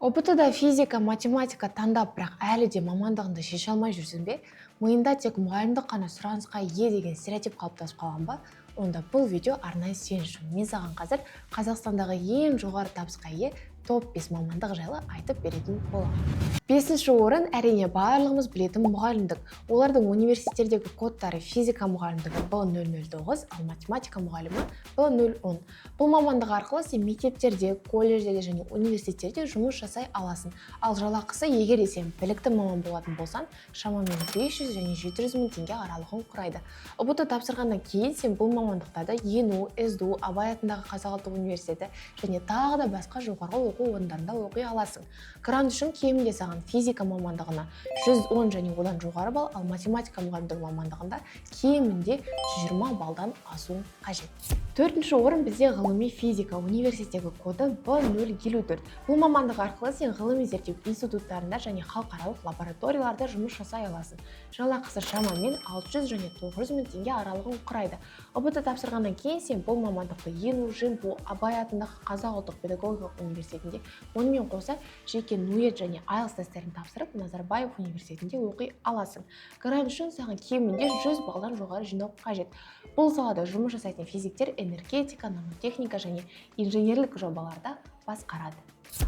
ұбт-да физика, математика таңдап, бірақ әлі де мамандығыңды шеше алмай жүрсің бе? Миыңда тек мұғалімдік қана сұранысқа ие деген стереотип қалыптасып қалған ба? Онда бұл видео арнайы сен үшін. Мен саған қазір Қазақстандағы ең жоғары табысқа ие топ 5 мамандық жайлы айтып беретін боламын. 5-ші орын әрине барлығымыз білетін мұғалімдік. Олардың университеттердегі кодтары: физика мұғалімдігі B009, ал математика мұғалімі B010. Бұл мамандық арқылы сен мектептерде, колледждерде және университеттерде жұмыс жасай аласың. Ал жалақысы, егер сен білікті маман болатын болсаң, шамамен 500 және 700 мың теңге аралығын құрайды. ұбт тапсырғаннан кейін сен бұл мамандықтарда ЕНУ, СДУ, Абай атындағы Қазақ ұлттық университеті және тағы да басқа жоғарғы оқу орындарында оқи аласың. Грант үшін кемінде саған физика мамандығына 110 және одан жоғары балл, ал математика мұғалімдігі мамандығында кемінде 120 балдан асуың қажет. 4-ші орын бізде ғылыми физика, университеттегі коды B054. Бұл мамандық арқылы сен ғылыми зерттеу институттарында және халықаралық лабораторияларда жұмыс жасай аласың. Жалақысы шамамен 600 және 900 мың теңге аралығын құрайды. ұбт тапсырғаннан кейін сен бұл мамандықты ЕНУ, ЖНПУ, Абай атындағы Қазақ ұлттық педагогикалық университетінде, онымен қоса жеке НУЭТ және IELTS тестерін тапсырып, Назарбаев университетінде оқи аласың. Грант үшін саған кемінде 100 балдан жоғары жинау қажет. Бұл салада жұмыс жасайтын физиктер энергетика, нанотехника және инженерлік жобаларда басқарады.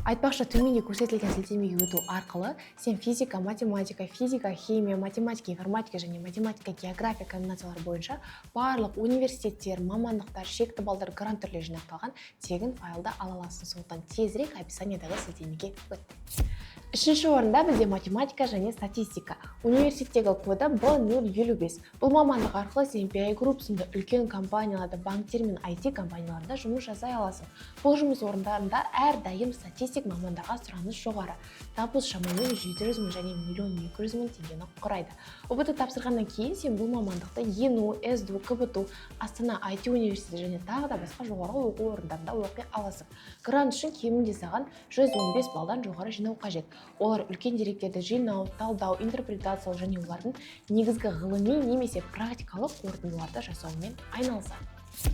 Айтпақшы, төменде көрсетілген сілтемеге өту арқылы сен физика, математика, химия, математика, информатика және математика, география комбинациялары бойынша барлық университеттер, мамандықтар, шекті балдар, грант түрлері жинақталған тегін файлда ала аласың. Сондықтан тезірек описаниедағы сілтемеге өт. 3-ші орында бізде математика және статистика. Университеттегі коды B055. Бұл мамандық арқылы сен PI Group сынды үлкен компанияларда, банктер мен IT компанияларда жұмыс жасай аласың. Бұл жұмыс орындарында әрдайым статистик мамандарға сұраныс жоғары. Табыс шамамен 700 мың және 1,2 миллион теңгені құрайды. ұбт тапсырғаннан кейін сен бұл мамандықты ЕНУ, СДУ, КБТУ, Астана IT университеті және тағы да басқа жоғарғы оқу орындарында оқи аласың. Грант үшін кемінде саған 115 балдан жоғары жинау қажет. Олар үлкен деректерді жинау, талдау, интерпретациялау және олардың негізгі ғылыми немесе практикалық қорытындыларды жасаумен айналысады.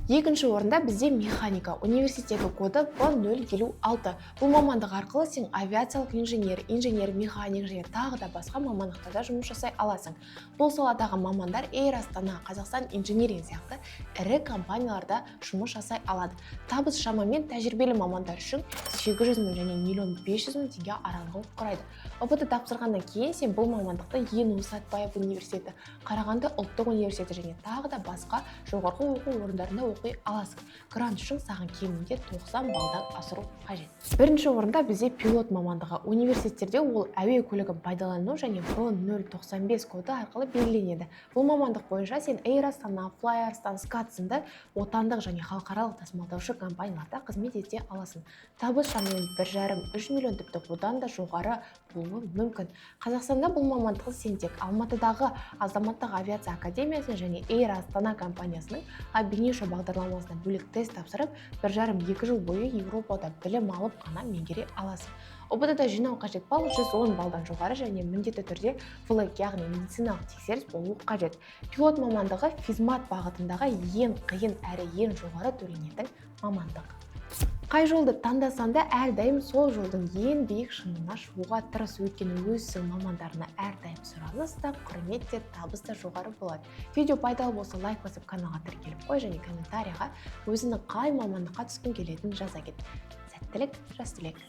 2-ші орында бізде механика. Университеттегі коды B056. Бұл мамандық арқылы сен авиациялық инженер, механик және тағы да басқа мамандықтарда жұмыс жасай аласың. Бұл саладағы мамандар Air Астана, Қазақстан инжиниринг сияқты ірі компанияларда жұмыс жасай алады. Табыс шамамен тәжірибелі мамандар үшін 800 мың және 1,5 миллион теңге аралығын құрайды. ұбт тапсырғаннан кейін сен бұл мамандықты ЕНУ, Сәтбаев университеті, Қарағанды ұлттық университеті және тағы да басқа жоғарғы оқу орындарында оқи аласың. Грант үшін саған кемінде 90 балдан асыру қажет. 1-ші орында бізде пилот мамандығы. Университеттерде ол әуе көлігін пайдалану және B095 коды арқылы белгіленеді. Бұл мамандық бойынша сен Air Астана, Fly Арыстан, Скат сынды отандық және халықаралық тасымалдаушы компанияларда қызмет ете аласың. Табыс шамамен 1,5-3 миллион, тіпті одан да жоғары болуы мүмкін. Қазақстанда бұл мамандықты сен тек Алматыдағы Азаматтық авиация академиясы және Air Астана компаниясының Абинеша бағдарламасына бөлек тест тапсырып, 1,5-2 жыл бойы Еуропада білім алып қана меңгере аласың. ұбт жинау қажет балл 110 балдан жоғары және міндетті түрде ФЛЭК, яғни медициналық тексеріс болуы қажет. Пилот мамандығы физмат бағытындағы ең қиын әрі ең жоғары төленетін мамандық. Қай жолды таңдасаң да әрдайым сол жолдың ең биік шыңына шығуға тырыс, өйткені өзің мамандарына әрдайым сұраныс та, құрмет те, табыс та жоғары болады. Видео пайдалы болса лайк басып каналға тіркеліп қой және комментарияға өзіңнің қай мамандыққа түскің келетінін жаза кет. Сәттілік, жас тілек.